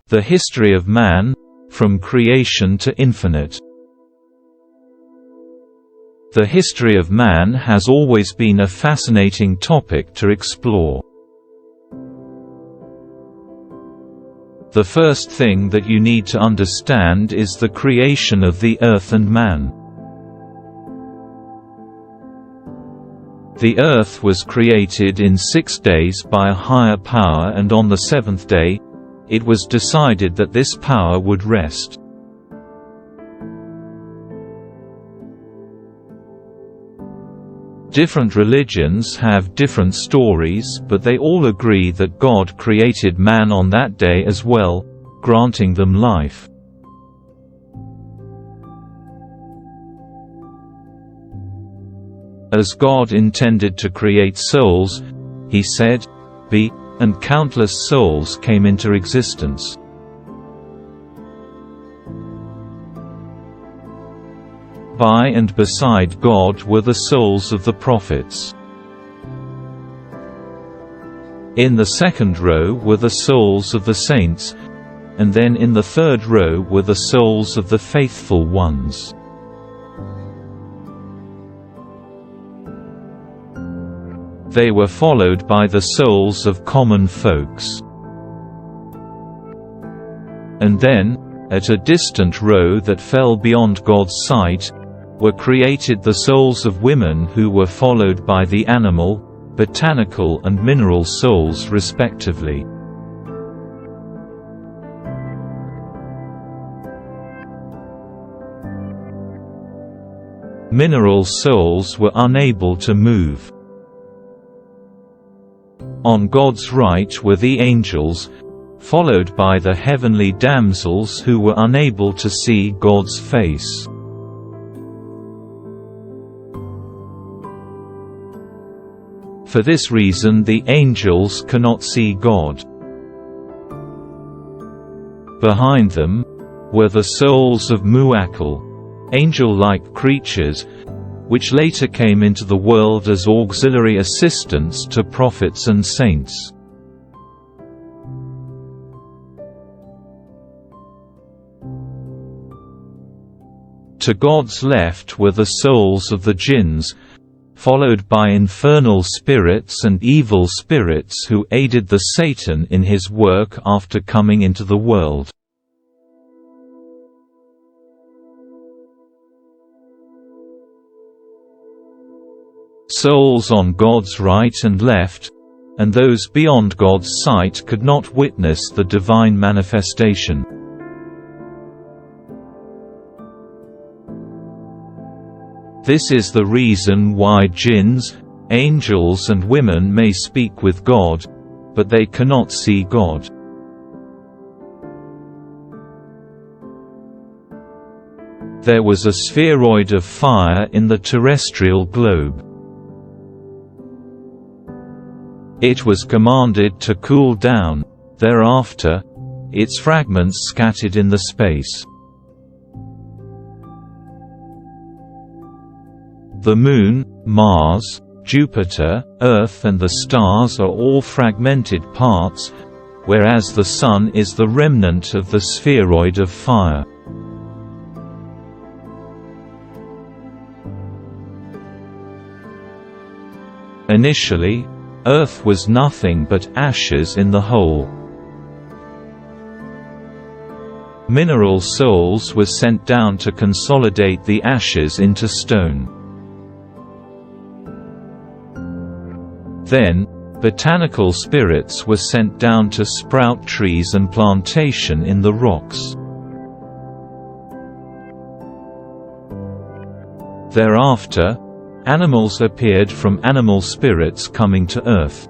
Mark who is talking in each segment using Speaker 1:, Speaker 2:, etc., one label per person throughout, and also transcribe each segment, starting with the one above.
Speaker 1: The history of man, from creation to infinite. The history of man has always been a fascinating topic to explore. The first thing that you need to understand is the creation of the earth and man. The earth was created in 6 days by a higher power, and on the seventh day, it was decided that this power would rest. Different religions have different stories, but they all agree that God created man on that day as well, granting them life. As God intended to create souls, He said, "Be," and countless souls came into existence. By and beside God were the souls of the prophets. In the second row were the souls of the saints, and then in the third row were the souls of the faithful ones. They were followed by the souls of common folks. And then, at a distant row that fell beyond God's sight, were created the souls of women, who were followed by the animal, botanical and mineral souls respectively. Mineral souls were unable to move. On God's right were the angels, followed by the heavenly damsels who were unable to see God's face. For this reason the angels cannot see God. Behind them were the souls of Muakkil, angel-like creatures, which later came into the world as auxiliary assistants to prophets and saints. To God's left were the souls of the jinns, followed by infernal spirits and evil spirits who aided the Satan in his work after coming into the world. Souls on God's right and left, and those beyond God's sight, could not witness the divine manifestation. This is the reason why jinns, angels and women may speak with God, but they cannot see God. There was a spheroid of fire in the terrestrial globe. It was commanded to cool down. Thereafter, its fragments scattered in the space. The Moon, Mars, Jupiter, Earth and the stars are all fragmented parts, whereas the Sun is the remnant of the spheroid of fire. Initially, Earth was nothing but ashes in the whole. Mineral souls were sent down to consolidate the ashes into stone. Then, botanical spirits were sent down to sprout trees and plantation in the rocks. Thereafter, animals appeared from animal spirits coming to earth.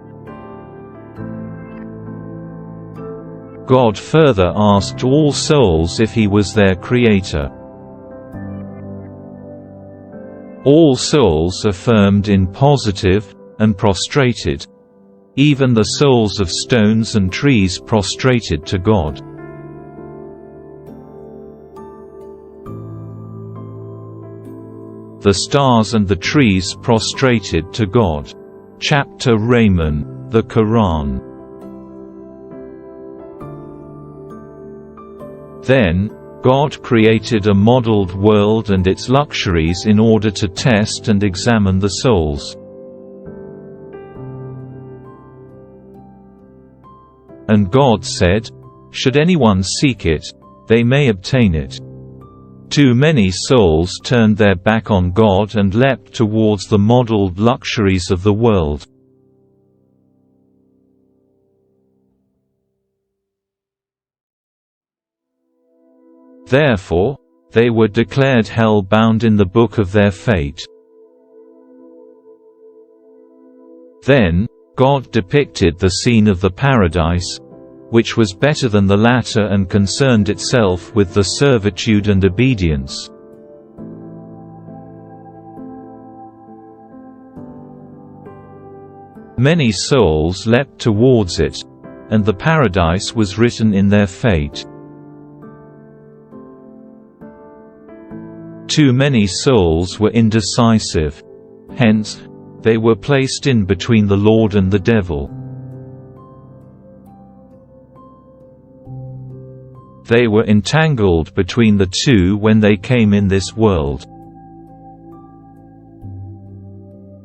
Speaker 1: God further asked all souls if He was their creator. All souls affirmed in positive, and prostrated. Even the souls of stones and trees prostrated to God. The stars and the trees prostrated to God. Chapter Rahman, the Quran. Then, God created a modeled world and its luxuries in order to test and examine the souls. And God said, "Should anyone seek it, they may obtain it." Too many souls turned their back on God and leapt towards the modeled luxuries of the world. Therefore, they were declared hell-bound in the book of their fate. Then, God depicted the scene of the paradise, which was better than the latter and concerned itself with the servitude and obedience. Many souls leapt towards it, and the paradise was written in their fate. Too many souls were indecisive. Hence, they were placed in between the Lord and the devil. They were entangled between the two when they came in this world.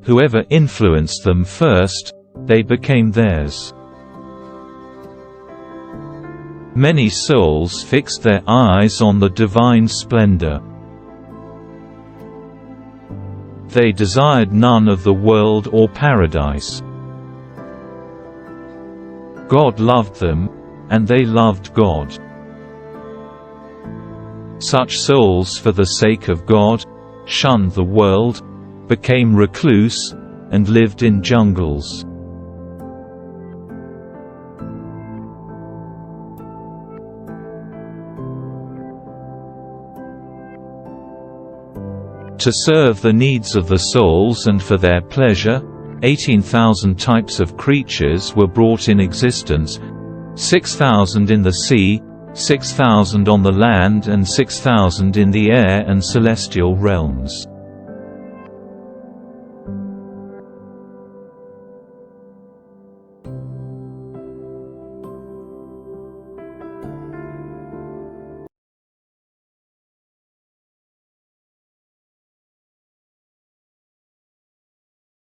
Speaker 1: Whoever influenced them first, they became theirs. Many souls fixed their eyes on the divine splendor. They desired none of the world or paradise. God loved them, and they loved God. Such souls, for the sake of God, shunned the world, became recluse, and lived in jungles. To serve the needs of the souls and for their pleasure, 18,000 types of creatures were brought in existence, 6,000 in the sea, 6,000 on the land and 6,000 in the air and celestial realms.